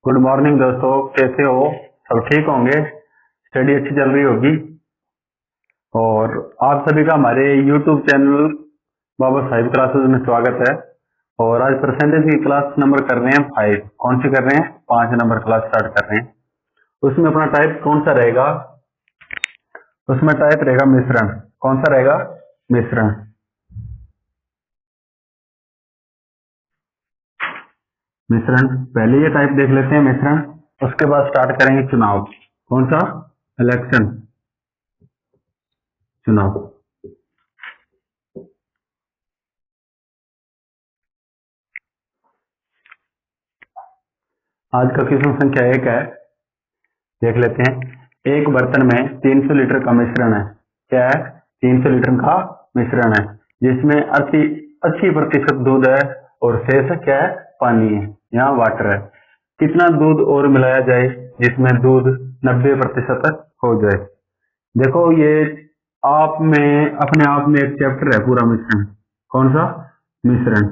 Good morning दोस्तों, कैसे हो? सब ठीक होंगे। स्टडी अच्छी चल रही होगी। और आप सभी का हमारे यूट्यूब चैनल बाबा साहिब क्लासेस में स्वागत है। और आज परसेंटेज की क्लास नंबर कर रहे हैं 5। कौन सी कर रहे हैं? 5 नंबर क्लास स्टार्ट कर रहे हैं। उसमें अपना टाइप कौन सा रहेगा? उसमें टाइप रहेगा मिश्रण। कौन सा रहेगा? मिश्रण। मिश्रण पहले ये टाइप देख लेते हैं, मिश्रण। उसके बाद स्टार्ट करेंगे चुनाव। कौन सा? इलेक्शन, चुनाव। आज का क्वेश्चन संख्या 1 है, देख लेते हैं। एक बर्तन में 300 लीटर का मिश्रण है। क्या है? 300 लीटर का मिश्रण है, जिसमें 80% दूध है और शेष क्या है? पानी है, यहाँ वाटर है। कितना दूध और मिलाया जाए जिसमें दूध 90% हो जाए? देखो, ये आप में अपने आप में एक चैप्टर है पूरा, मिश्रण। कौन सा? मिश्रण।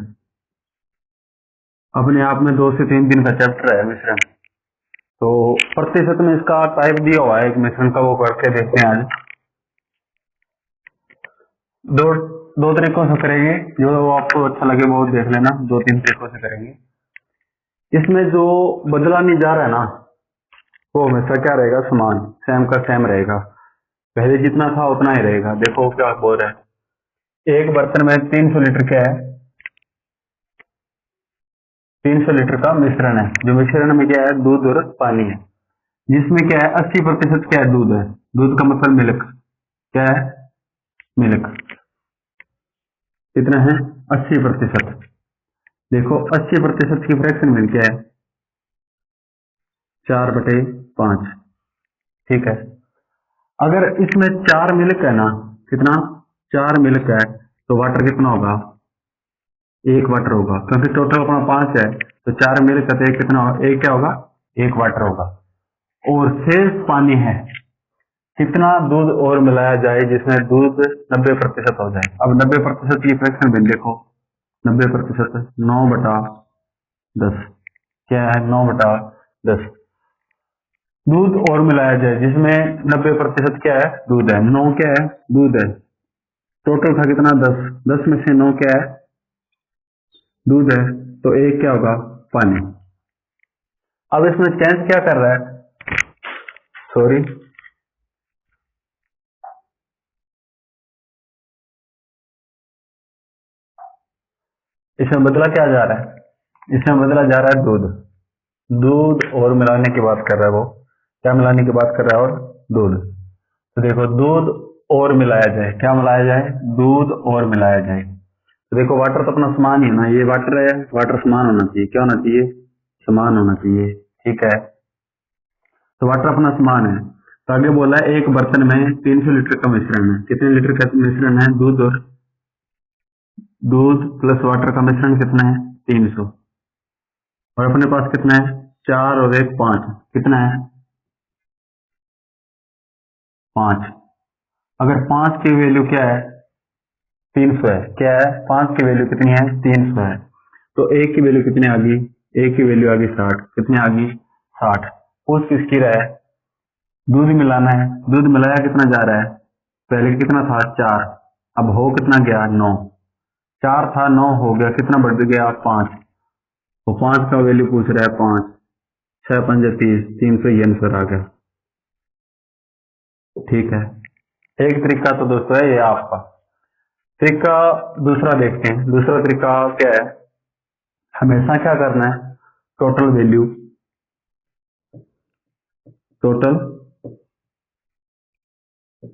अपने आप में 2 से 3 दिन का चैप्टर है मिश्रण। तो प्रतिशत में इसका टाइप दिया हुआ है एक मिश्रण का, वो करके देखते हैं आज। दो दो तरीकों से करेंगे, जो आपको अच्छा लगे वो देख लेना। 2-3 तरीकों से करेंगे। इसमें जो बदला नहीं जा रहा है ना, वो हमेशा क्या रहेगा? समान, सेम का सेम रहेगा। पहले जितना था उतना ही रहेगा। देखो क्या बोल रहा है। एक बर्तन में 300 लीटर क्या है? 300 लीटर का मिश्रण है। जो मिश्रण में क्या है? दूध और पानी है, जिसमें क्या है? 80% क्या है? दूध है। दूध का मतलब मिल्क। क्या है? मिल्क। कितना है? 80%। देखो, 80% की फ्रैक्शन में क्या है? 4/5। ठीक है। अगर इसमें 4 मिल्क है ना, कितना? 4 मिल्क है, तो वाटर कितना होगा? 1 वाटर होगा, क्योंकि टोटल अपना 5 है। तो 4 मिल्क है तो एक कितना होगा? 1 क्या होगा? 1 वाटर होगा। और शेष पानी है। कितना दूध और मिलाया जाए जिसमें दूध 90% हो जाए? अब 90% की फ्रैक्शन में देखो। 90% 9/10। क्या है? 9/10। दूध और मिलाया जाए जिसमें 90% क्या है? दूध है। 9 क्या है? दूध है। टोटल था कितना? 10। 10 में से 9 क्या है? दूध है। तो 1 क्या होगा? पानी। अब इसमें चेंज क्या कर रहा है? सॉरी, इसमें बदला क्या जा रहा है? इसमें बदला जा रहा है दूध। दूध और मिलाने की बात कर रहा है वो। क्या मिलाने की बात कर रहा है? और दूध। तो देखो, दूध और मिलाया जाए। क्या मिलाया जाए? दूध और मिलाया जाए। तो देखो, वाटर तो अपना समान ही है ना। ये वाटर है, वाटर समान होना चाहिए। क्या होना चाहिए? समान होना चाहिए। ठीक है। तो वाटर अपना समान है। तो आगे बोला है एक बर्तन में 300 लीटर का मिश्रण है। कितने लीटर का मिश्रण है? दूध प्लस वाटर का मिश्रण कितना है? 300। और अपने पास कितना है? 4 और 1 5। कितना है? 5। अगर 5 की वैल्यू क्या है? 300 है। क्या है? 5 की वैल्यू कितनी है? 300 है। तो 1 की वैल्यू कितनी आ गई? 1 की वैल्यू आ गई 60। कितनी आ गई? 60। पूछ किसकी रहा है? दूध मिलाना है। दूध मिलाया कितना जा रहा है? पहले कितना था? 4। अब हो कितना गया? 9। 4 था, 9 हो गया, कितना बढ़ गया? 5। तो 5 का वैल्यू पूछ रहा है 5। 6×5 30, 300 ये आंसर आ गया। ठीक है। एक तरीका तो दोस्तों है ये आपका। तरीका दूसरा देखते हैं। दूसरा तरीका क्या है? हमेशा क्या करना है? टोटल वैल्यू, टोटल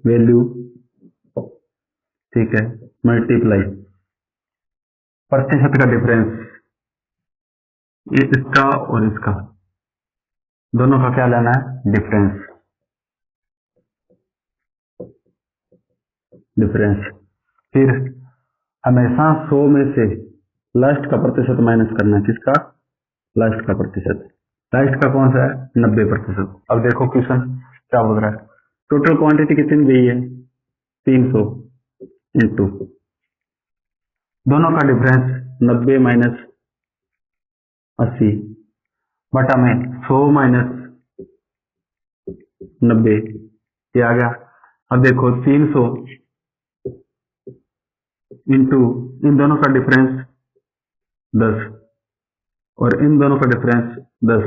वैल्यू, ठीक है, मल्टीप्लाई प्रतिशत का डिफरेंस। ये इसका और इसका दोनों का क्या लेना है? डिफरेंस। डिफरेंस। फिर हमेशा 100 में से लास्ट का प्रतिशत माइनस करना है। किसका? लास्ट का प्रतिशत। लास्ट का कौन सा है? 90%। अब देखो क्वेश्चन क्या बोल रहा है। टोटल क्वांटिटी कितनी दी है? 300 इंटू दोनों का डिफरेंस 90 - 80। बटा में 100 माइनस 90 ये आ गया। अब देखो 300 इंटू इन दोनों का डिफरेंस 10 और इन दोनों का डिफरेंस 10।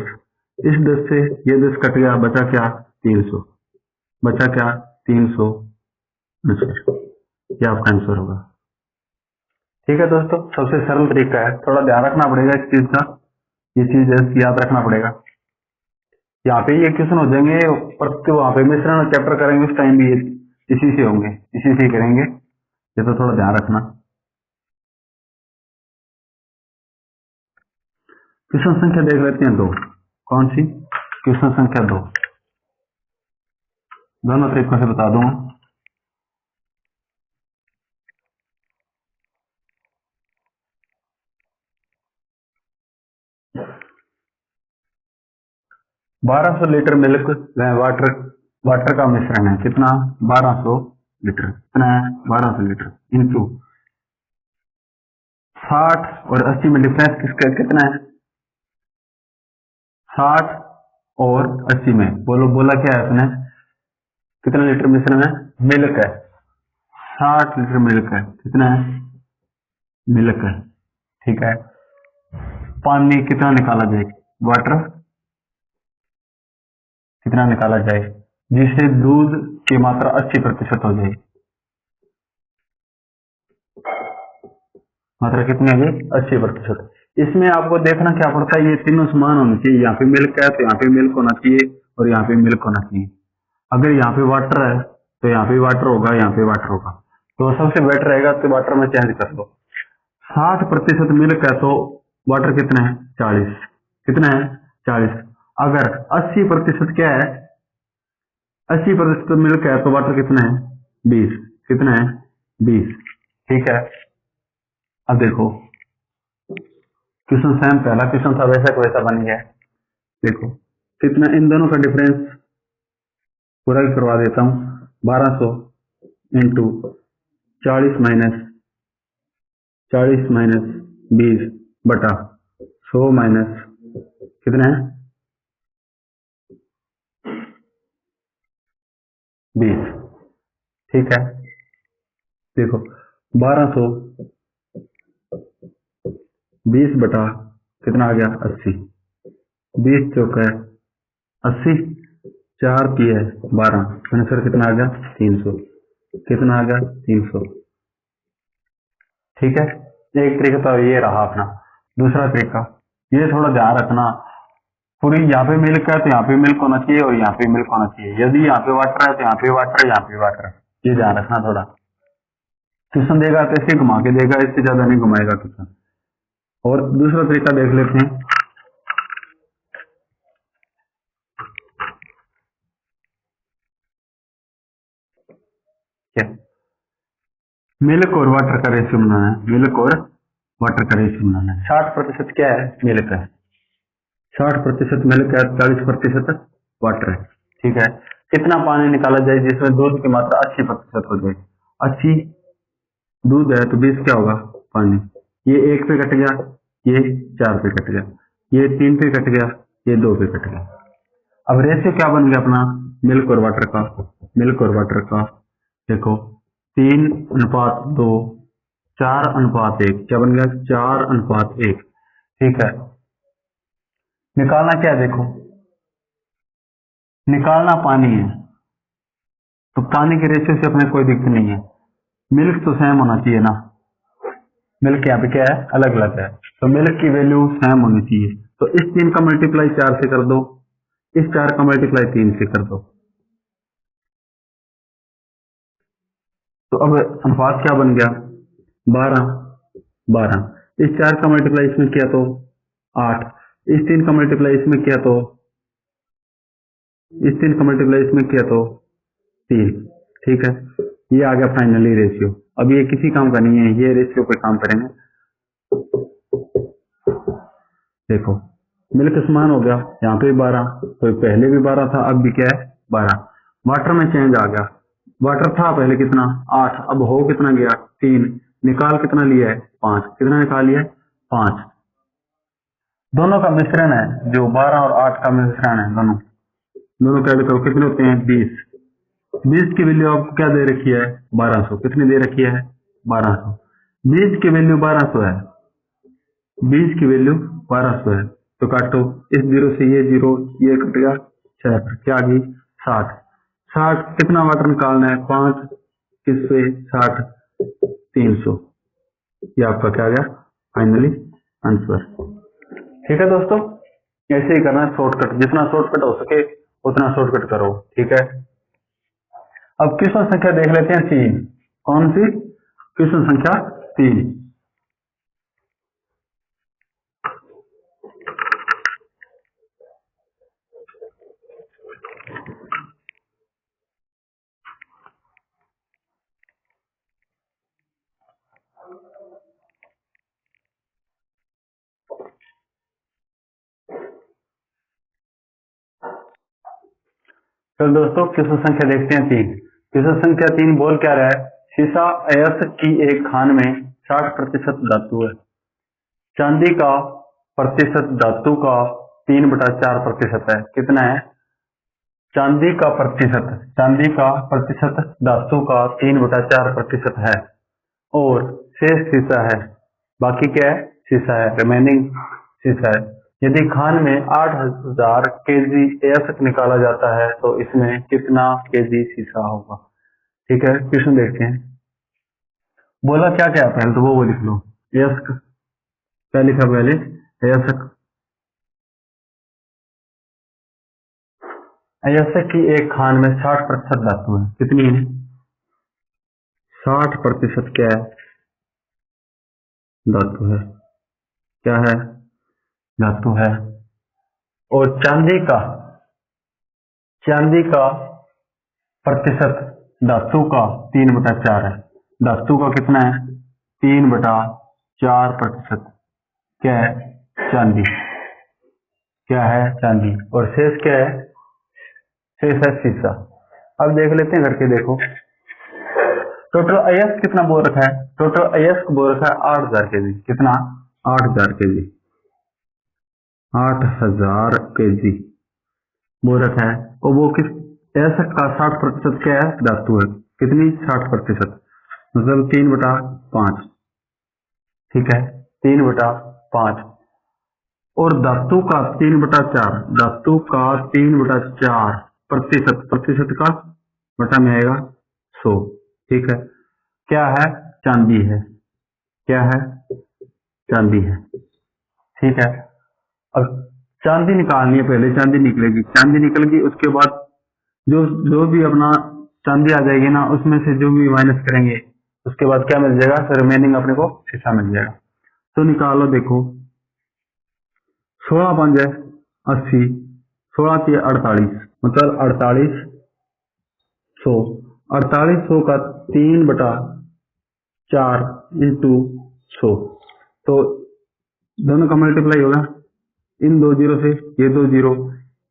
इस 10 से ये 10 कट गया, बचा क्या 300, बचा क्या 300 आंसर। ये आपका आंसर होगा। ठीक है दोस्तों, सबसे सरल तरीका है, थोड़ा ध्यान रखना पड़ेगा इस चीज का, ये चीज याद रखना पड़ेगा। यहाँ पे ये क्वेश्चन हो जाएंगे, पर वहां पे मिश्रण चैप्टर करेंगे उस टाइम भी ये इसी से होंगे, इसी से करेंगे, ये तो थोड़ा ध्यान रखना। क्वेश्चन संख्या देख लेते हैं 2। कौन सी? क्वेश्चन संख्या 2, दोनों तरीकों से बता दूंगा। बारह सौ लीटर मिल्क वाटर का मिश्रण है, कितना 1200 लीटर, कितना है 1200 लीटर इंटू 60 और 80 में डिफरेंस किसका कितना है 60 और 80 में, बोला क्या है उसने, कितना लीटर मिश्रण है, मिल्क है 60 लीटर मिल्क है, कितना है मिल्क है। ठीक है, पानी कितना निकाला जाए, वाटर कितना निकाला जाए जिससे दूध की मात्रा 80% हो जाए, मात्रा कितनी हो जाए 80%। इसमें आपको देखना क्या पड़ता है, ये तीनों समान होने चाहिए, यहाँ पे मिल्क है तो यहाँ पे मिल्क होना चाहिए और यहाँ पे मिल्क होना चाहिए। अगर यहाँ पे वाटर है तो यहाँ पे वाटर होगा, यहाँ पे वाटर होगा, तो सबसे बेटर रहेगा तो वाटर में चेंज कर दो। 60% मिल्क है तो वाटर कितना है 40, कितना है 40। अगर 80% क्या है 80% मिल्क है तो वाटर कितना है 20, कितना है 20। ठीक है, अब देखो क्वेश्चन सेम पहला क्वेश्चन था वैसा का वैसा बन गया। देखो कितना, इन दोनों का डिफरेंस पूरा ही करवा देता हूं, 1200 इंटू 40 माइनस 20 बटा 100 माइनस कितना है 20। ठीक है, देखो 1200 20 बटा कितना आ गया 80, 20 चौक है 80, 4 की है 12, आंसर कितना आ गया 300, कितना आ गया 300। ठीक है, एक तरीका तो ये रहा अपना। दूसरा तरीका, ये थोड़ा ध्यान रखना, पूरी यहाँ पे मिल्क है तो यहाँ पे मिल्क होना चाहिए और यहाँ पे मिल्क होना चाहिए, यदि यहाँ पे वाटर है तो यहाँ पे वाटर, यहाँ पे वाटर, ये ध्यान रखना थोड़ा। क्वेश्चन देगा तो ऐसे घुमा के देगा, इससे ज्यादा नहीं घुमाएगा क्वेश्चन। और दूसरा तरीका देख लेते हैं, क्या मिल्क और वाटर का रेशियो बनाना है, मिल्क और वाटर का रेशियो बनाना है। 60% क्या है मिल्क है, 60% मिल्क है, 40% वाटर है। ठीक है, कितना पानी निकाला जाए जिसमें दूध की मात्रा 80% हो जाए, 80 दूध है तो 20 क्या होगा पानी, ये 1 पे कट गया, ये 4 पे कट गया, ये 3 पे कट गया, ये 2 पे कट गया। अब रेशियो क्या बन गया अपना मिल्क और वाटर का, मिल्क और वाटर का देखो 3:2, 4:1, क्या बन गया 4:1। ठीक है, निकालना क्या है देखो, निकालना पानी है तो पानी के रेशियो से अपने कोई दिक्कत नहीं है, मिल्क तो सेम होना चाहिए ना, मिल्क यहाँ पे क्या है अलग अलग है, तो मिल्क की वैल्यू सेम होनी चाहिए। तो इस 3 का मल्टीप्लाई 4 से कर दो, इस 4 का मल्टीप्लाई 3 से कर दो, तो अब अनुपात क्या बन गया 12, इस 4 का मल्टीप्लाई इसमें किया तो 8, इस 3 का मल्टीप्लाई इसमें किया तो, इस 3 का मल्टीप्लाई इसमें किया तो 3। ठीक है, ये आ गया फाइनली रेशियो। अब ये किसी काम का नहीं है, ये रेशियो पे काम करेंगे। देखो मिल्क समान हो गया, यहाँ पे 12, तो पहले भी 12 था, अब भी क्या है 12। वाटर में चेंज आ गया, वाटर था पहले कितना 8, अब हो कितना गया 3, निकाल कितना लिया है 5, कितना निकाल लिया है 5। दोनों का मिश्रण है, जो 12 और 8 का मिश्रण है, दोनों दोनों क्या देखो कितने होते हैं 20। 20 की वैल्यू आपको क्या दे रखी है 1200। कितनी दे रखी है 1200। 20 की वैल्यू 1200 है, 20 की वैल्यू 1200 है। तो काटो, इस जीरो से ये जीरो, ये कट गया 6 पर, क्या आ गई 60। 60 कितना वाटर निकालना है 5 किससे 60 300। ये आपका क्या गया फाइनली आंसर। ठीक है दोस्तों, ऐसे ही करना है शॉर्टकट, जितना शॉर्टकट हो सके उतना शॉर्टकट करो। ठीक है, अब क्वेश्चन संख्या देख लेते हैं 3। कौन सी? क्वेश्चन संख्या 3। चलो दोस्तों, क्वेश्चन संख्या देखते हैं 3। क्वेश्चन संख्या 3 बोल क्या रहा है, शीशा अयस्क की एक खान में 60% धातु है, चांदी का प्रतिशत धातु का 3/4% है। कितना है? चांदी का प्रतिशत धातु का 3/4% है, और शेष शीशा है। बाकी क्या है? शीशा है, रिमेनिंग शीशा है। यदि खान में 8000 केजी अयस्क निकाला जाता है तो इसमें कितना केजी शीशा होगा? ठीक है, क्वेश्चन देखते हैं। बोला क्या क्या पहले तो वो लिख लो। अयस्क क्या लिखा पहले? अयस्क। अयस्क की एक खान में 60% धातु है। कितनी है? 60% क्या है? धातु है। क्या है? धातु है। और चांदी का प्रतिशत धातु का 3/4 है। धातु का कितना है? 3/4%। क्या है? चांदी। क्या है? चांदी। और शेष क्या है? शेष है शीशा। अब देख लेते हैं करके, देखो टोटल अयस्क कितना बोल रखा है? टोटल अयस्क बोल रखा है 8000 केजी। कितना? 8000 केजी। 8000 केजी बोल रखा है, और वो किस अयस्क का 60% क्या है? धातु है। कितनी? 60%, मतलब 3/5। ठीक है, 3/5। और धातु का 3/4, धातु का 3/4 प्रतिशत का बटा में आएगा 100। ठीक है, क्या है? चांदी है। क्या है? चांदी है। ठीक है, अब चांदी निकालनी है। पहले चांदी निकलेगी, चांदी निकल गई, उसके बाद जो जो भी अपना चांदी आ जाएगी ना, उसमें से जो भी माइनस करेंगे उसके बाद क्या मिल जाएगा? तो रिमेनिंग अपने को शीशा मिल जाएगा। तो निकालो, देखो 16 5 है 80, 16 3 48, मतलब 4800। 4800 का 3/4 इंटू 100, तो दोनों का मल्टीप्लाई होगा। इन 2 जीरो से ये 2 जीरो,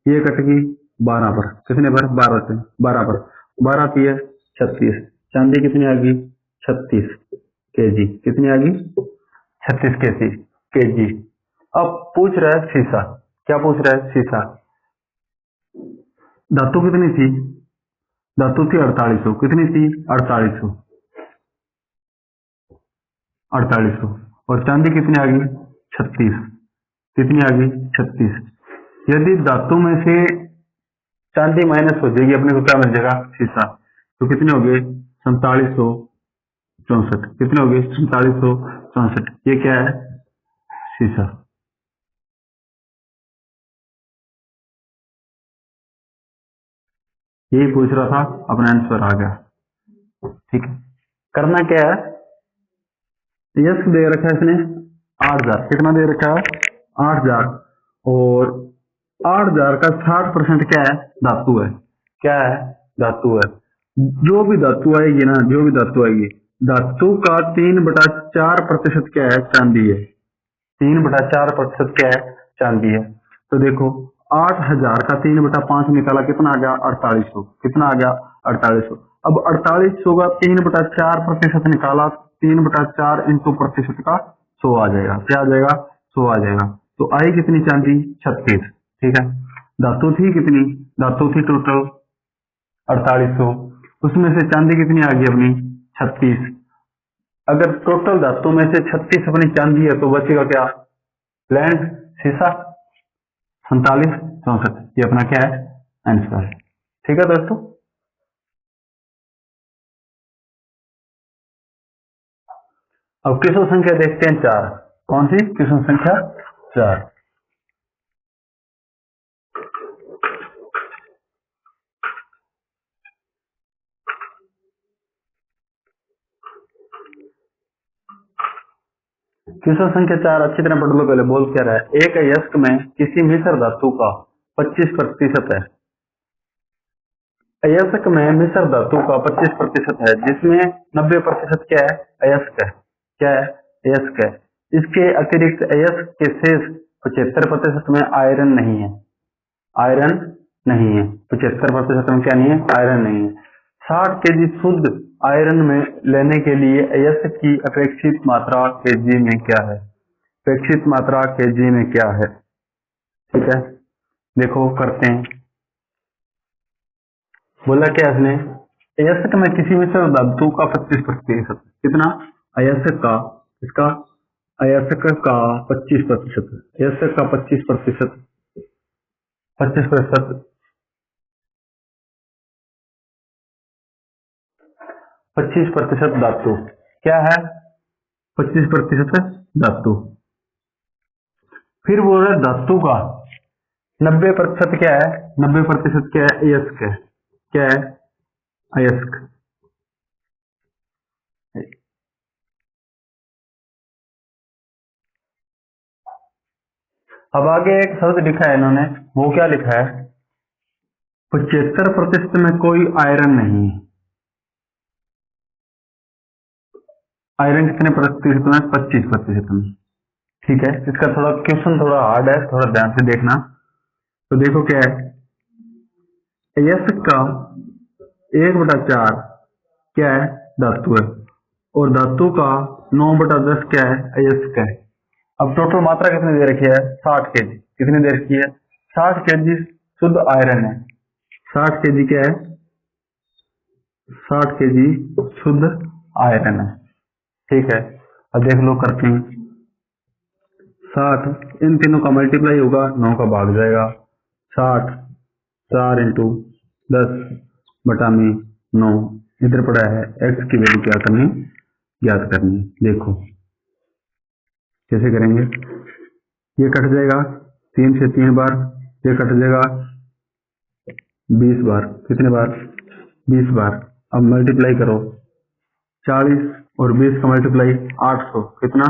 ये कट गई 12 पर। कितने पर? 12 से। 12 पर 12 की है 36। चांदी कितनी आ गई? 36 केजी। कितनी आ गई? 36 केजी। अब पूछ रहा है शीशा। क्या पूछ रहा है? शीशा। धातु कितनी थी? धातु थी 4800। कितनी थी? 4800। 4800। और चांदी कितनी आ गई? 36। कितनी आ गई? 36। यदि धातु में से चांदी माइनस हो जाएगी, अपने को क्या मिल जाएगा? शीशा। तो कितने हो गए? 4764। कितने हो गए? 4764। ये क्या है? शीशा। यही पूछ रहा था, अपना आंसर आ गया। ठीक है, करना क्या है? यस दे रखा है इसने 8000। कितना दे रखा है? 8000। और 8000 का 60% क्या है? धातु है। क्या है? धातु है। जो भी धातु आएगी ना, जो भी धातु आएगी, धातु का 3/4% क्या है? चांदी है। 3/4% क्या है? चांदी है। तो देखो 8000 का 3/5 निकाला, कितना आ गया? 4800। कितना आ गया? 4800। अब 4800 का 3/4% निकाला, 3/4 इंटू प्रतिशत का 100 आ जाएगा। क्या आ जाएगा? 100 आ जाएगा। तो आई कितनी चांदी 36, ठीक है। धातु थी कितनी, धातु थी टोटल 4800, उसमें से चांदी कितनी आ गई अपनी 36। अगर टोटल धातु में से 36 अपनी चांदी है तो बचेगा क्या, लैंड शीशा 47 64, ये अपना क्या है आंसर, ठीक है दोस्तों। अब क्वेश्चन संख्या देखते हैं 4, कौन सी क्वेश्चन संख्या 4। क्वेश्चन संख्या 4 अच्छी तरह पढ़ लो, पहले बोल क्या रहा है। एक अयस्क में किसी मिश्र धातु का 25% है, अयस्क में मिश्र धातु का 25% है, जिसमें 90% क्या है अयस्क है, क्या है अयस्क है। इसके अतिरिक्त अयस्क के शेष 75% में आयरन नहीं है, आयरन नहीं है, 75% में क्या नहीं है, आयरन नहीं है। 60 केजी शुद्ध आयरन में लेने के लिए अयस्क की अपेक्षित मात्रा केजी में क्या है, अपेक्षित मात्रा केजी में क्या है, ठीक है। देखो करते हैं, बोला क्या इसने, अयस्क में किसी मिश्र धातु का 25%, कितना अयस्क का, इसका अयस्क का 25%, अयस्क का 25%, 25%, 25% धातु क्या है, 25% धातु। फिर बोल रहे धातु का 90% क्या है, 90% क्या है अयस्क है, क्या है अयस्क। अब आगे एक शब्द लिखा है इन्होंने, वो क्या लिखा है, 75% में कोई आयरन नहीं है। आयरन कितने प्रतिशत में, 25% में, ठीक है। इसका थोड़ा क्वेश्चन थोड़ा हार्ड है, थोड़ा ध्यान से देखना। तो देखो क्या है, अयस्क का 1/4 क्या है धातु है, और धातु का 9/10 क्या है अयस्क है। अब टोटल मात्रा कितनी दे रखी है, 60 केजी, कितनी दे रखी है 60 केजी शुद्ध आयरन है, 60 केजी क्या है, 60 केजी शुद्ध आयरन है, ठीक है। अब देख लो करते हैं, 60 इन तीनों का मल्टीप्लाई होगा, 9 का भाग जाएगा, 60 4 × 10/9, इधर पड़ा है x की वैल्यू क्या करनी, ज्ञात करनी। देखो कैसे करेंगे, ये कट जाएगा 3 से 3 बार, ये कट जाएगा 20 बार, कितने बार 20 बार। अब मल्टीप्लाई करो, 40 और 20 का मल्टीप्लाई 800, कितना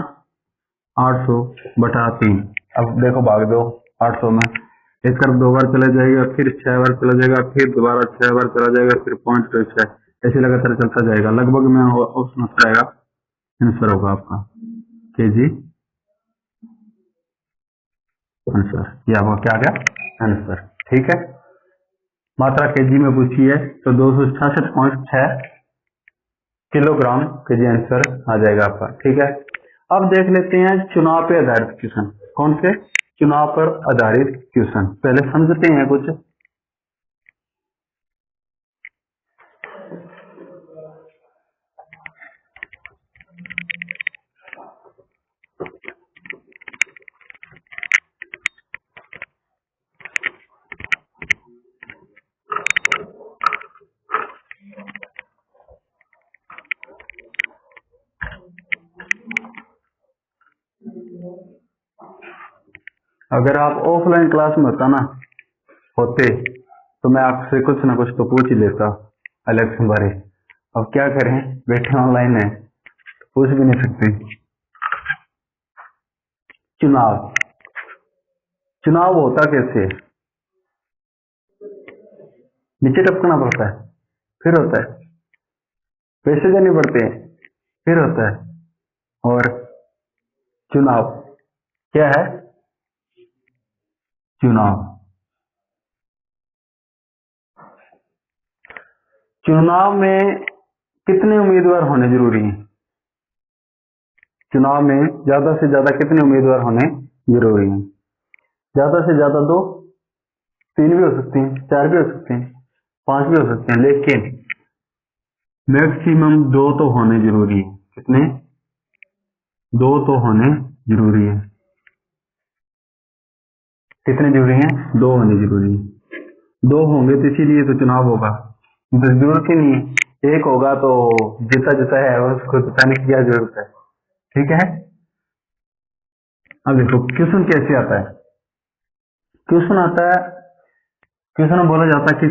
800/3। अब देखो भाग दो 800 में, एक तरफ 2 बार चला जाएगा, फिर 6 बार चला जाएगा, फिर दोबारा 6 बार चला जाएगा, फिर 0.6, ऐसे लगातार चलता जाएगा। लगभग में ऑप्शन होता रहेगा, आंसर होगा आपका केजी आंसर, ये आपका क्या आ गया आंसर, ठीक है। मात्रा केजी में पूछी है तो 266.6 किलोग्राम केजी आंसर आ जाएगा आपका, ठीक है। अब देख लेते हैं चुनाव पे आधारित क्वेश्चन, कौन से चुनाव पर आधारित क्वेश्चन, पहले समझते हैं कुछ। अगर आप ऑफलाइन क्लास में होते तो मैं आपसे कुछ ना कुछ तो पूछ ही लेता इलेक्शन बारे। अब क्या करें, बैठे ऑनलाइन है, पूछ भी नहीं सकते। चुनाव, चुनाव होता कैसे है, नीचे टपकना पड़ता है, फिर होता है, पैसे देने पड़ते हैं, फिर होता है। और चुनाव क्या है, चुनाव, चुनाव में कितने उम्मीदवार होने जरूरी हैं, चुनाव में ज्यादा से ज्यादा कितने उम्मीदवार होने जरूरी हैं, ज्यादा से ज्यादा 2, 3 भी हो सकती हैं, 4 भी हो सकते हैं, 5 भी हो सकते हैं, लेकिन मैक्सिमम 2 तो होने जरूरी है। कितने? 2 तो होने जरूरी है। कितने जरूरी हैं? 2 होने जरूरी है। 2 होंगे तो इसीलिए तो चुनाव होगा, तो जरूरत ही नहीं है। 1 होगा तो जीता जीता है, उसको बताने की क्या जरूरत है। ठीक है। अब देखो क्वेश्चन कैसे आता है। क्वेश्चन आता है, क्वेश्चन में बोला जाता है कि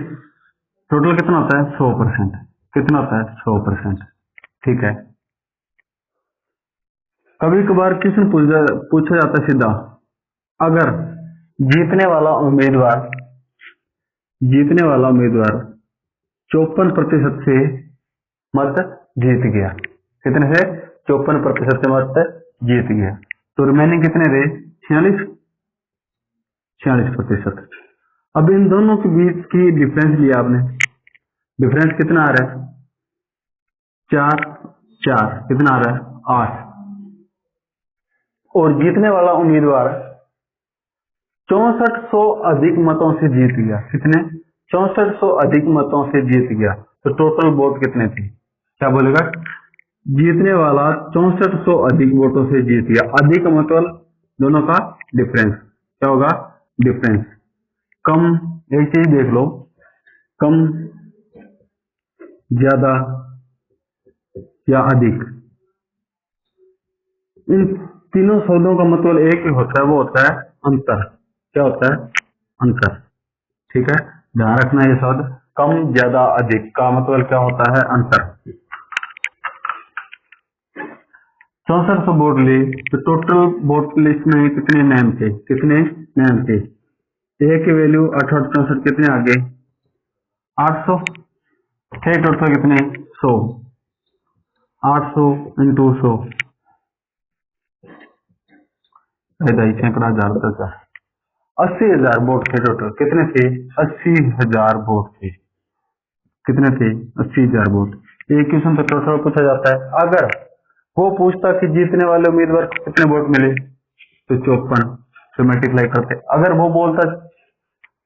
टोटल कितना होता है? 100%। कितना होता है? 100%। ठीक है। कभी कभार क्वेश्चन पूछा जाता है सीधा, अगर जीतने वाला उम्मीदवार 54% से मत जीत गया। कितने से? 54% से मत जीत गया, तो रिमेनिंग कितने रहे? 46%। अब इन दोनों के बीच की डिफरेंस लिया आपने, डिफरेंस कितना आ रहा है? 4 4 कितना आ रहा है? 8। और जीतने वाला उम्मीदवार 6400 अधिक मतों से जीत गया। कितने? 6400 अधिक मतों से जीत गया, तो टोटल वोट कितने थे? क्या बोलेगा? जीतने वाला 6400 अधिक वोटों से जीत गया। अधिक मतलब दोनों का डिफरेंस क्या होगा? डिफरेंस। कम, एक चीज देख लो, कम, ज्यादा या अधिक, इन तीनों शब्दों का मतलब एक ही होता है, वो होता है अंतर। क्या होता है? अंतर। ठीक है, ध्यान रखना ये शब्द, कम ज्यादा अधिक का मतलब क्या होता है? अंतर। 6400 वोट लिए तो टोटल वोट लिस्ट में कितने नाम थे? कितने नाम थे? ए की वैल्यू 864 कितने आ गए? 800 थे। टोटल कितने? 100। 800 इंटू 100 सैकड़ा हजार 10,000, 80,000 वोट थे टोटल। कितने थे? 80,000 वोट थे। कितने थे? 80,000 वोट। एक क्वेश्चन तो टोटल पूछा जाता है। अगर वो पूछता कि जीतने वाले उम्मीदवार को कितने वोट मिले, तो 54 से मल्टीप्लाई करते। अगर वो बोलता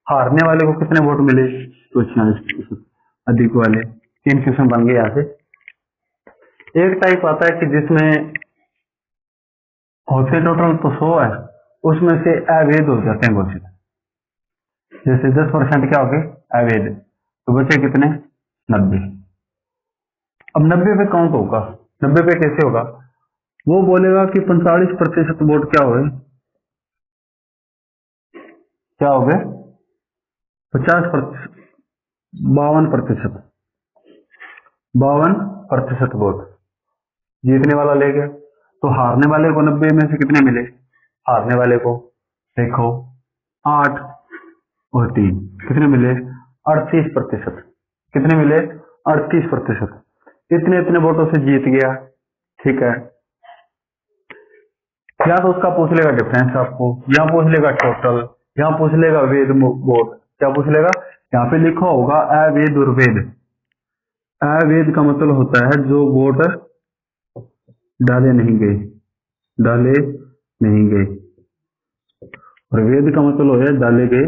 हारने वाले को कितने वोट मिले, तो 46%। अधिक वाले 3 क्वेश्चन बन गए यहाँ से। एक टाइप आता है कि जिसमें होते टोटल तो 100 है, उसमें से अवैध हो जाते हैं क्वेश्चन। जैसे 10% क्या हो गए? अवैध, तो बचे कितने? 90। अब 90 पे काउंट होगा। 90 पे कैसे होगा? वो बोलेगा कि 45% वोट क्या हुए? क्या हो गए? 50%, 52%। 52% वोट जीतने वाला ले गया। तो हारने वाले को 90 में से कितने मिले? हारने वाले को देखो 8 और 3 कितने मिले? 38%। कितने मिले? 38%। इतने इतने वोटों से जीत गया। ठीक है, या तो उसका पूछ लेगा डिफरेंस आपको, या पूछ लेगा टोटल, या पूछ लेगा वेद वोट। क्या पूछ लेगा? यहाँ पे लिखा होगा अवैध और वेद। अवैध का मतलब होता है जो वोट डाले नहीं गए, डाले नहीं गए। और वेद का मतलब हो डाले गए।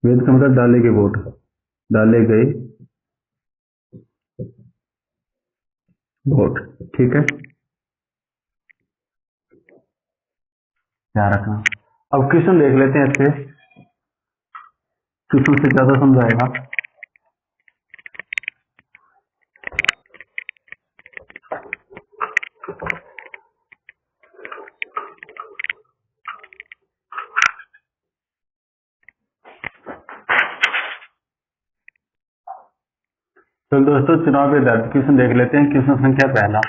वेद का मतलब डाले गए वोट, डाले गए वोट। ठीक है, ध्यान रखना। अब क्वेश्चन देख लेते हैं इससे, क्वेश्चन से ज्यादा समझाएगा। तो दोस्तों चुनाव के आधारित क्वेश्चन देख लेते हैं। क्वेश्चन संख्या पहला,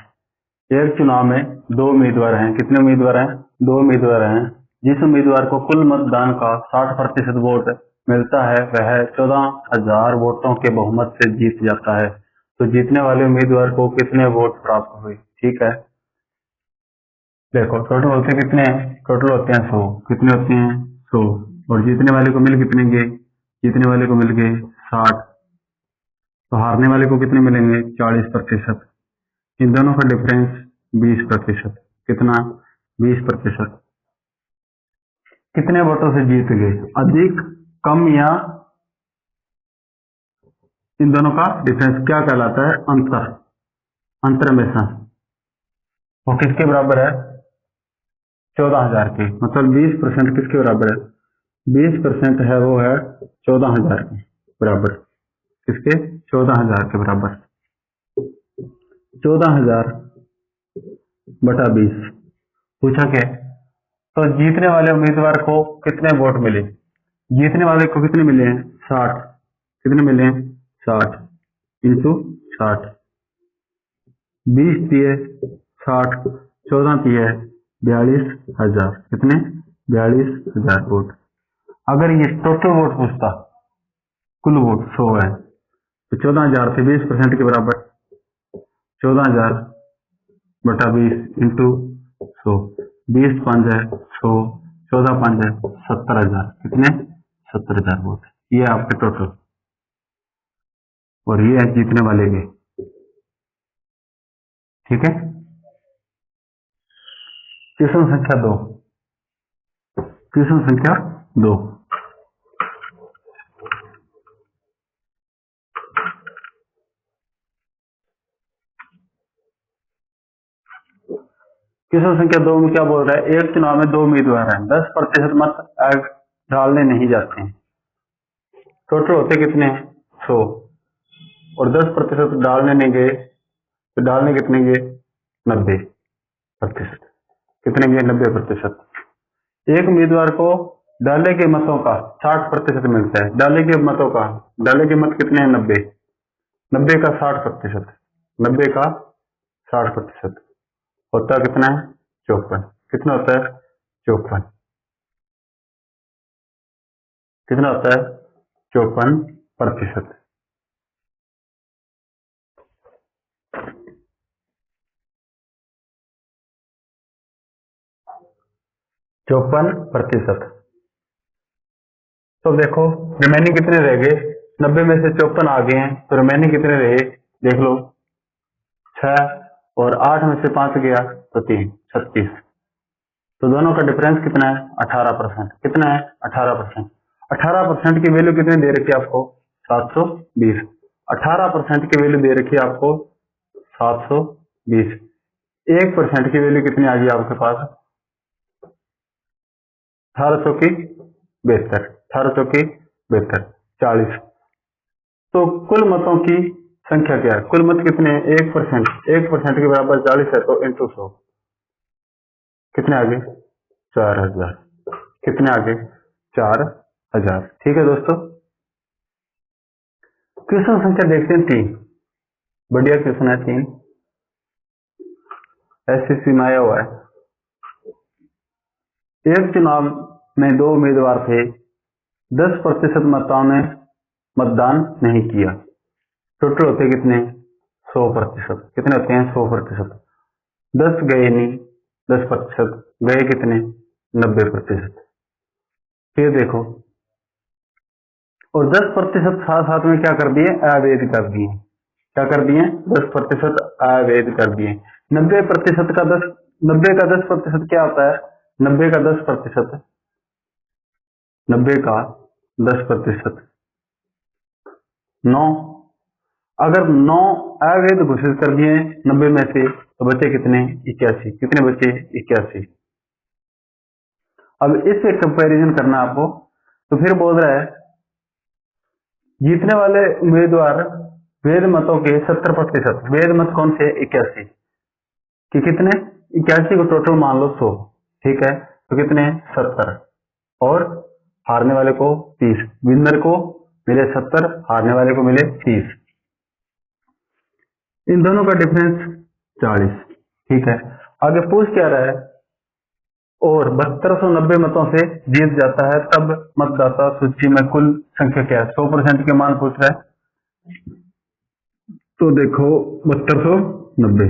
एक चुनाव में 2 उम्मीदवार हैं। कितने उम्मीदवार हैं? 2 उम्मीदवार हैं। जिस उम्मीदवार को कुल मतदान का 60% वोट मिलता है वह 14,000 वोटों के बहुमत से जीत जाता है। तो जीतने वाले उम्मीदवार को कितने वोट प्राप्त हुए? ठीक है, देखो टोटल होते कितने हैं? टोटल होते हैं 100। कितने होते हैं? 100। और जीतने वाले को मिल कितने गए? जीतने वाले को मिल गए 60। तो हारने वाले को कितने मिलेंगे? 40%। इन दोनों का डिफरेंस 20%। कितना? 20%। कितने वोटों से जीत गए, अधिक, कम या इन दोनों का डिफरेंस क्या कहलाता है, अंतर। अंतर में से वो किसके बराबर है, 14,000 के, मतलब 20% किसके बराबर है, 20% है वो है 14,000 के बराबर। किसके, 14,000 के बराबर। 14,000 बटा 20 पूछा क्या है? तो जीतने वाले उम्मीदवार को कितने वोट मिले, जीतने वाले को कितने मिले हैं, 60। कितने मिले हैं, 60 इंटू 60, 20 दिए 60, 14 दिए 42,000, कितने, 42,000 वोट। अगर ये टोटल वोट पूछता, कुल वोट 100 है, तो 14,000 से 20% के बराबर 14,000 बटा 20 इंटू 100, 20 5 है 100, 14 5 है 70,000, कितने, 70,000 वोट। ये आपके टोटल, और ये है जीतने वाले के। ठीक है। क्वेश्चन संख्या 2, क्वेश्चन संख्या 2, क्वेश्चन संख्या 2 में क्या बोल रहा है, एक चुनाव में 2 उम्मीदवार हैं, 10% मत डालने नहीं जाते हैं, टोटल होते कितने हैं, 100, और 10% डालने नहीं गए तो डालने कितने गए, 90%। कितने गए, 90%। एक उम्मीदवार को डाले के मतों का 60% मिलता है, डाले के मतों का, डाले के मत कितने हैं, 90, 90 का 60%, 90 का 60% होता कितना है, 54। कितना होता है, 54। कितना होता है, 54%। 54%। तो देखो रिमेनिंग कितने रह गए, 90 में से 54 आ गए हैं, तो रिमेनिंग कितने रहे, देख लो 6, और 8 में से 5 गया तो 3, 36। तो दोनों का डिफरेंस कितना है, 18%। कितना है, 18%। 18% की वैल्यू कितनी दे रखी है आपको, 720। 18% की वैल्यू दे रखी है आपको 720। 1% की वैल्यू कितनी आ गई आपके पास, 1800 की 72, 1800 की 72, 40। तो कुल मतों की संख्या क्या है, कुल मत कितने हैं, 1%, 1% के बराबर 40 है, तो इंटू 100 कितने आ गए, 4,000। कितने आ गए, 4,000। ठीक है दोस्तों। क्वेश्चन संख्या देखते हैं 3, बढ़िया क्वेश्चन है 3, एसएससी में आया हुआ है। एक चुनाव में 2 उम्मीदवार थे, 10% मतदाताओं ने मतदान नहीं किया, टोटल होते कितने, 100%। कितने होते हैं, 100%। 10 गए नहीं, 10% गए कितने, 90%। फिर देखो, और 10% साथ साथ में क्या कर दिए, अवैध कर दिए। क्या कर दिए, 10% अवैध कर दिए। 90% का 10, 90 का 10% क्या होता है, 90 का 10%, 90 का 10%, 9। अगर 9 अवैध घोषित कर दिए 90 में से, तो बचे कितने, 81। कितने बचे, 81। अब इससे कंपैरिजन करना आपको, तो फिर बोल रहा है जीतने वाले उम्मीदवार वैध मतों के 70%, वैध मत कौन से, 81, कि कितने, 81 को टोटल मान लो 100, ठीक है, तो कितने, 70, और हारने वाले को 30, विनर को मिले 70, हारने वाले को मिले 30। इन दोनों का डिफरेंस 40। ठीक है, आगे पूछ क्या रहा है, और 7290 मतों से जीत जाता है तब मतदाता सूची में कुल संख्या क्या है, 100% के मान पूछ रहा है। तो देखो 7290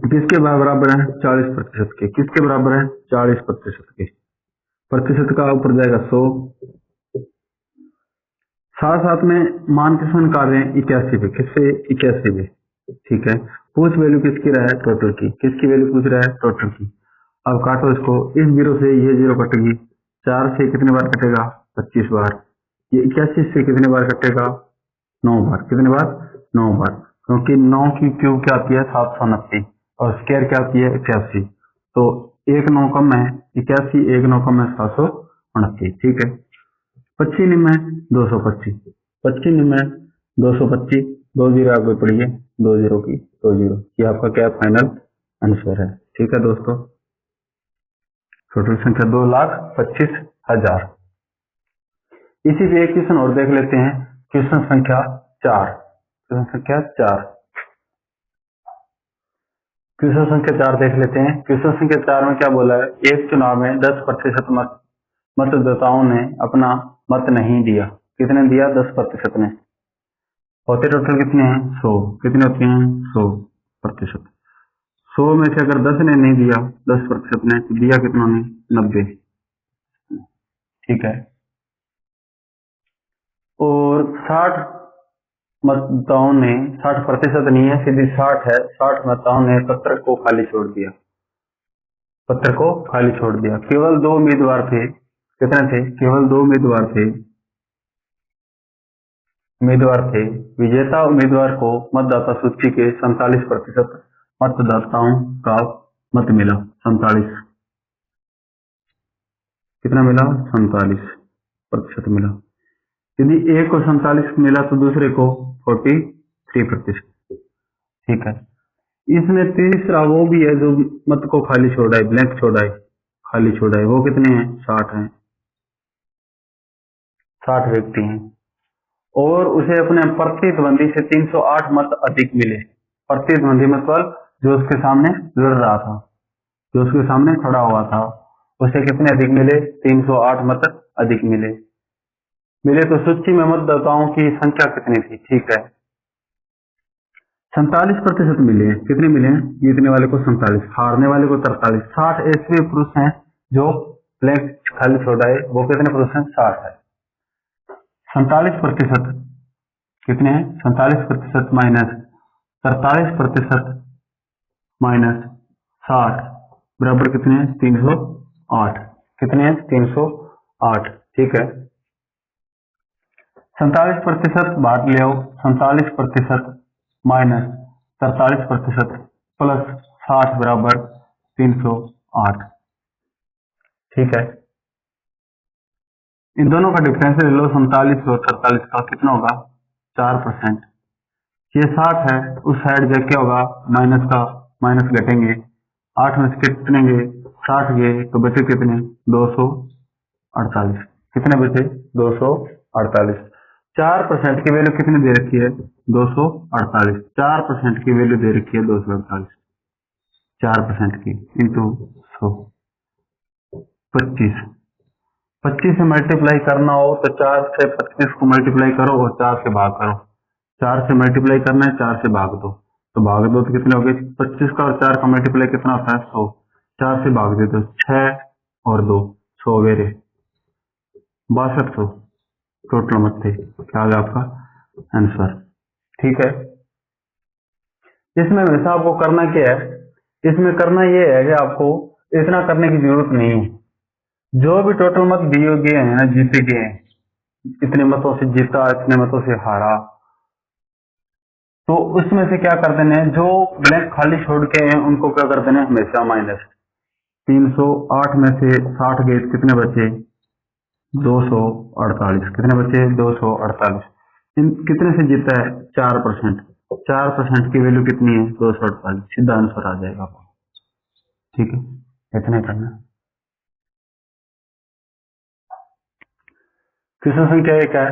किसके बराबर है, 40% के। किसके बराबर है, 40% के। प्रतिशत का ऊपर जाएगा 100, साथ साथ में मान किसमें निकाल रहे हैं, 81 पे। किससे, 81 पे। ठीक है, पूछ वैल्यू किसकी रहा है, टोटल की। किसकी वैल्यू पूछ रहा है, टोटल की। अब काटो इसको, इस जीरो से ये जीरो कटेगी, 4 से कितने बार कटेगा, 25 बार। ये 81 से कितने बार कटेगा, 9 बार। कितने बार, 9 बार, क्योंकि 9 की क्यूब क्या होती है, 729, और स्क्वायर क्या होती है, 81। तो एक 9 कम है 81, एक 9 कम है 729। ठीक है। 25 निम्न है 225, 25 निम्न है 225, 2 जीरो आगे पड़ी है, 2 जीरो की 2 जीरो, ये आपका क्या फाइनल आंसर है। ठीक है दोस्तों, टोटल संख्या 2,25,000। इसी पे एक क्वेश्चन और देख लेते हैं, क्वेश्चन संख्या 4। क्वेश्चन संख्या 4, क्वेश्चन संख्या 4 देख लेते हैं। क्वेश्चन संख्या 4 में क्या बोला है, एक चुनाव में 10% मतदाताओं ने अपना मत नहीं दिया। कितने दिया, 10% ने। होते टोटल कितने हैं, 100। कितने होते हैं, 100%। 100 में से अगर 10 ने नहीं दिया, 10% ने, तो दिया कितनों ने, 90। ठीक है। और 60 मतदाताओं ने, 60% नहीं है, सीधी 60 है, 60 मतदाताओं ने पत्र को खाली छोड़ दिया। पत्र को खाली छोड़ दिया। केवल 2 उम्मीदवार थे। कितने थे, केवल 2 उम्मीदवार थे। विजेता उम्मीदवार को मतदाता सूची के 47% मतदाताओं का मत मिला। 47 कितना मिला, 47% मिला। यदि एक को 47 मिला तो दूसरे को 43%। ठीक है। इसमें तीसरा वो भी है जो मत को खाली छोड़ा है, ब्लैंक छोड़ा है, खाली छोड़ा है, वो कितने हैं, 60 हैं, 60 व्यक्ति हैं। और उसे अपने प्रतिद्वंदी से 308 मत अधिक मिले। प्रतिद्वंदी मतलब जो उसके सामने लड़ रहा था, जो उसके सामने खड़ा हुआ था, उसे कितने अधिक मिले, 308 मत अधिक मिले। तो सूची में मतदाताओं की संख्या कितनी थी, ठीक है, 47% मिले हैं। कितने मिले हैं, जीतने वाले को 47, हारने वाले को 43। 60 ऐसे पुरुष हैं जो ब्लैंक खाली छोड़ा है, वो कितने पुरुष हैं, 60 है। 47% कितने हैं, 47% माइनस 43% माइनस 60 बराबर कितने हैं, 308। कितने हैं, 308। ठीक है। 47% बाहर ले आओ, 47% माइनस 43% प्लस 60 बराबर 308। ठीक है। इन दोनों का डिफरेंस ले लो, 47 और 43 का, कितना होगा, 4%। ये 60 है, उस साइड जाके क्या होगा, माइनस का माइनस घटेंगे, 8 में से कितने गए, 60 गए, तो बचे कितने, 248। कितने बचे, 248। 4% की वैल्यू कितनी दे रखी है, 248। 4% की वैल्यू दे रखी है 248। 4% की इंटू 100, 25। 25 से मल्टीप्लाई करना हो तो 4 से 25 को मल्टीप्लाई करो और 4 से भाग करो। 4 से मल्टीप्लाई करना है, 4 से भाग दो, तो भाग दो तो कितने हो गए, 25 का और 4 का मल्टीप्लाई कितना होता है, 100। 4 से भाग दे तो 6 और 2, 100 वेरे 6200 टोटल मत थे। क्या आ गया आपका आंसर। ठीक है। इसमें हमेशा आपको करना क्या है, इसमें करना ये है कि आपको इतना करने की जरूरत नहीं है। जो भी टोटल मत दिए गए हैं ना, जीते गए हैं, इतने मतों से जीता, इतने मतों से हारा, तो उसमें से क्या कर देने हैं, जो ब्लैंक खाली छोड़ के हैं उनको क्या कर देने, हमेशा माइनस। 308 में से 60 गए, कितने बचे, 248। कितने बचे, 248। इन कितने से जीता है, 4%। 4% की वैल्यू कितनी है, 248। सीधा आंसर आ जाएगा आपको। ठीक है, इतने करना। क्वेश्चन संख्या 1 है,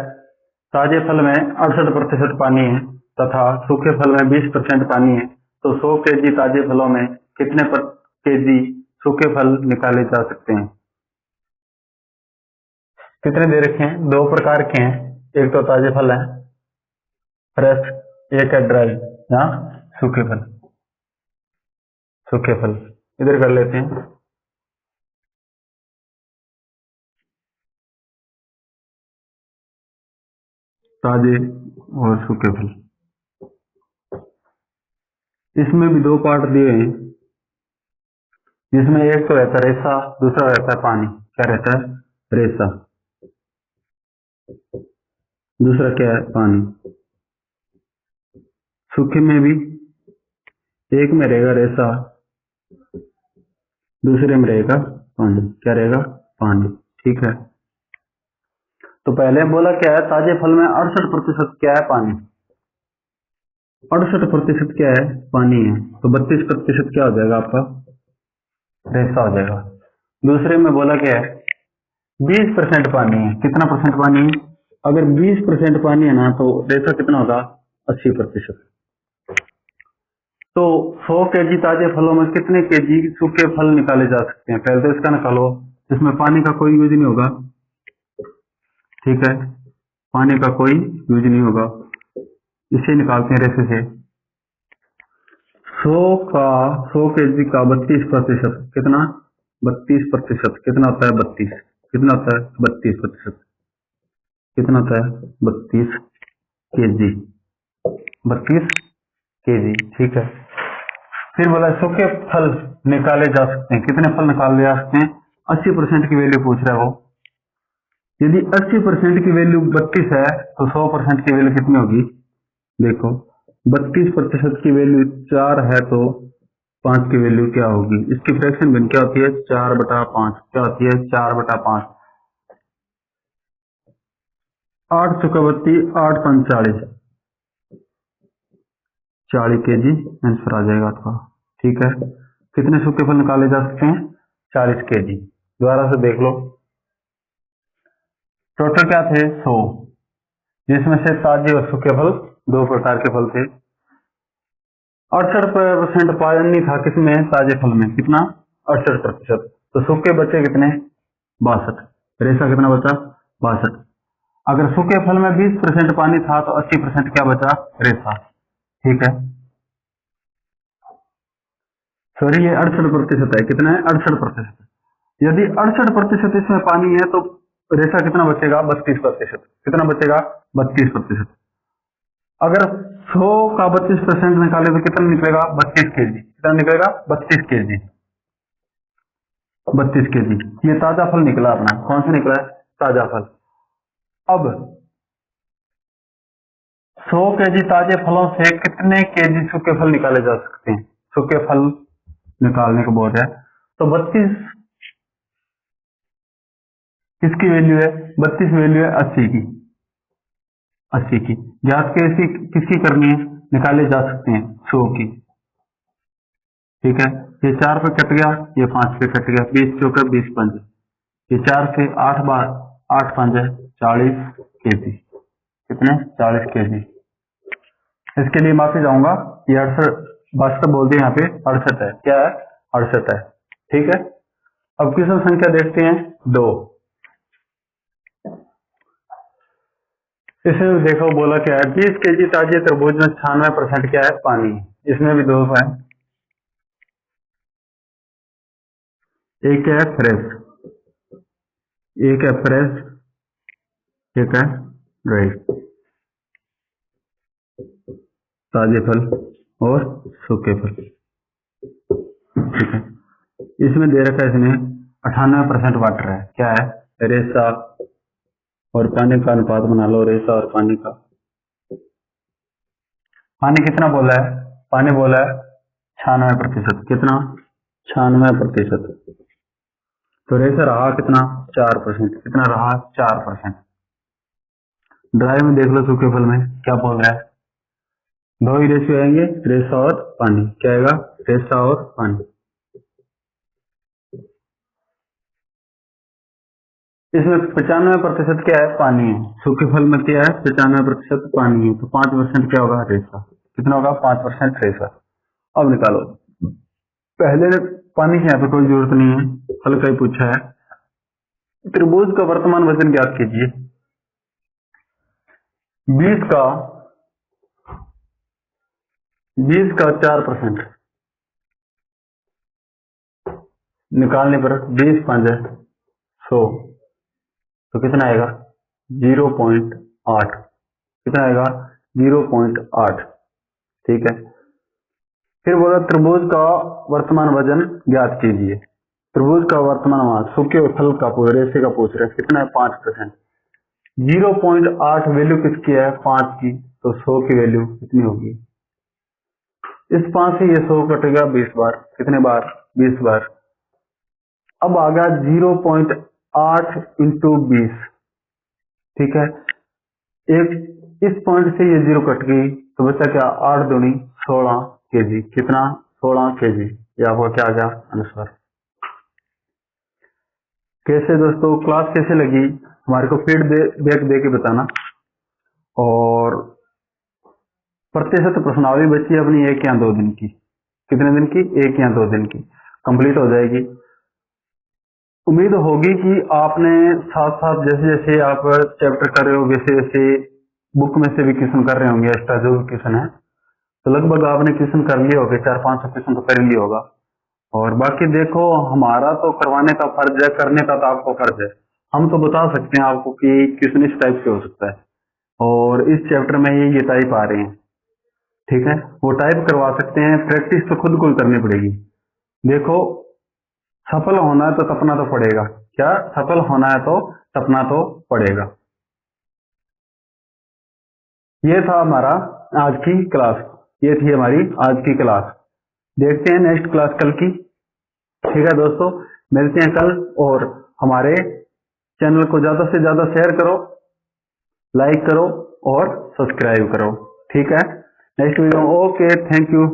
ताजे फल में 68% पानी है तथा सूखे फल में 20% पानी है, तो 100 केजी ताजे फलों में कितने केजी सूखे फल निकाले जा सकते हैं। कितने दे रखे हैं, दो प्रकार के हैं, एक तो ताजे फल है फ्रेश, एक है ड्राई, यहाँ सूखे फल। सूखे फल इधर कर लेते हैं, ताजे और सूखे फल। इसमें भी दो पार्ट दिए हैं, जिसमें एक तो रहता है रेसा, दूसरा रहता है पानी। क्या रहता है? रेसा। दूसरा क्या है? पानी। सूखे में भी एक में रहेगा रेसा, दूसरे में रहेगा पानी। क्या रहेगा? पानी। ठीक है। तो पहले बोला क्या है? ताजे फल में 68% क्या है? पानी। 68% क्या है? पानी है। तो 32% क्या हो जाएगा आपका? रेसा हो जाएगा। दूसरे में बोला क्या है? 20% पानी है। कितना परसेंट पानी है? अगर 20% पानी है ना, तो रेसा कितना होगा? 80%। तो 100 केजी ताजे फलों में कितने केजी सूखे फल निकाले जा सकते हैं? पहले तो इसका निकालो। इसमें पानी का कोई यूज नहीं होगा। ठीक है, पानी का कोई यूज नहीं होगा। इसे निकालते हैं रेसे से। 100 केजी का 32%। कितना? 32%। कितना होता है? 32। कितना होता है? 32%। कितना होता है? 32 केजी। 32 केजी। ठीक है। फिर बोला सूखे फल निकाले जा सकते हैं। कितने फल निकाले जा सकते हैं? 80% की वैल्यू पूछ रहा है वो। यदि 80% की वैल्यू 32 है, तो 100% की वैल्यू कितनी होगी? देखो, 32% की वैल्यू 4 है, तो 5 की वैल्यू क्या होगी? इसकी फ्रैक्शन भिन्न क्या होती है? 4/5। क्या होती है? 4/5। 8 चौका 32, 8 5 40। 40 केजी आंसर आ जाएगा आपका। ठीक है। कितने सूखे फल निकाले जा सकते हैं? 40 केजी। दोबारा से देख लो। टोटल क्या थे? 100, जिसमें से ताजे और सूखे फल 2 प्रकार के फल थे। 68% पानी था किसमें? ताजे फल में। कितना? 68%। तो सूखे बचे कितने? 62। रेशा कितना बचा? 62। अगर सूखे फल में 20% पानी था, तो 80% क्या बचा? रेशा। ठीक है। सॉरी, ये 68% है। कितना है? 68%। यदि 68% इसमें पानी है, तो रेशा कितना बचेगा? 32%। कितना बचेगा? 32%। अगर 100 का 32% निकाले तो कितना निकलेगा? 32 केजी। कितना निकलेगा? 32 केजी। 32 केजी। ये ताजा फल निकला अपना। कौन सा निकला है? ताजा फल। अब 100 केजी ताजे फलों से कितने केजी सूखे फल निकाले जा सकते हैं? सूखे फल निकालने को बोल रहा है। तो 32 किसकी वैल्यू है? 32 वैल्यू है 80 की। 80 की ज्ञात कैसी किसकी करनी है? निकाले जा सकते हैं 100 की। ठीक है। ये 4 पे कट गया, ये 5 पे कट गया। 20 चौका 20 5। ये 4 से 8 बार 8 5 है 40 केजी। कितने? 40 केजी। इसके लिए माफी चाहूंगा, ये 68 वास्तव बोल दिया, यहाँ पे 68 है। क्या है? 68 है। ठीक है। अब क्वेश्चन संख्या देखते हैं 2। इसमें देखो बोला क्या है? 20 केजी ताजे तरबूज में 96% क्या है? पानी। इसमें भी 2 है। एक है फ्रेश, एक है फ्रेश, एक है ड्राई। ताजे फल और सूखे फल। ठीक है। इसमें दे रखा है, इसमें 98% वाटर है। क्या है? रेसा और पानी का अनुपात बना लो। रेसा और पानी का। पानी कितना बोला है? पानी बोला है 96%। कितना? 96%। तो रेसा रहा कितना? 4%। कितना रहा? 4%। ड्राई में देख लो, सूखे फल में क्या बोल रहा है? 2 ही रेशियो आएंगे, रेसा और पानी। क्या आएगा? रेसा और पानी। इसमें 95% क्या है? पानी है। सूखे फल में क्या है? 95% पानी है। तो 5% क्या होगा? रेसा। कितना होगा? 5% रेसा। अब निकालो। पहले पानी की यहाँ पे कोई जरूरत नहीं है, फल का ही पूछा है। त्रिभुज का वर्तमान वजन ज्ञात कीजिए। 20 का 4% निकालने पर 20 5 100, तो कितना आएगा? 0.8। कितना आएगा? 0.8। ठीक है। फिर बोला त्रिभुज का वर्तमान वजन ज्ञात कीजिए। त्रिभुज का वर्तमान वजन सूखे हुए फल का रेशे का पूछ रहे हैं, कितना है 5%। 0.8 वैल्यू किसकी है 5 की, तो 100 की वैल्यू कितनी होगी। इस 5 से ये 100 कटेगा 20 बार, कितने बार 20 बार। अब आ गया 0.8 इंटू 20, ठीक है। एक इस पॉइंट से ये 0 कट गई तो बचा क्या 8 दूनी 16 केजी, कितना 16 केजी। ये आपका क्या आ गया आंसर। कैसे दोस्तों क्लास कैसे लगी हमारे को फीडबैक दे के बताना। और प्रतिशत प्रश्नावली बची है अपनी 1 या 2 दिन की, कितने दिन की 1 या 2 दिन की कंप्लीट हो जाएगी। उम्मीद होगी कि आपने साथ साथ जैसे जैसे आप चैप्टर कर रहे हो वैसे वैसे बुक में से भी क्वेश्चन कर रहे होंगे, एक्स्ट्रा जो क्वेश्चन है तो लगभग आपने क्वेश्चन कर लिए होंगे, 400-500 क्वेश्चन तो कर लिया होगा। और बाकी देखो हमारा तो करवाने का फर्ज है, करने का तो आपको फर्ज है। हम तो बता सकते हैं आपको कि क्वेश्चन इस टाइप से हो सकता है और इस चैप्टर में ये टाइप आ रहे हैं, ठीक है। वो टाइप करवा सकते हैं, प्रैक्टिस तो खुद को ही करनी पड़ेगी। देखो सफल होना है तो तपना तो पड़ेगा, क्या सफल होना है तो तपना तो पड़ेगा। ये था हमारा आज की क्लास, ये थी हमारी आज की क्लास। देखते हैं नेक्स्ट क्लास कल की, ठीक है दोस्तों। मिलते हैं कल और हमारे चैनल को ज्यादा से ज्यादा शेयर करो, लाइक करो और सब्सक्राइब करो, ठीक है। Next video, okay, thank you.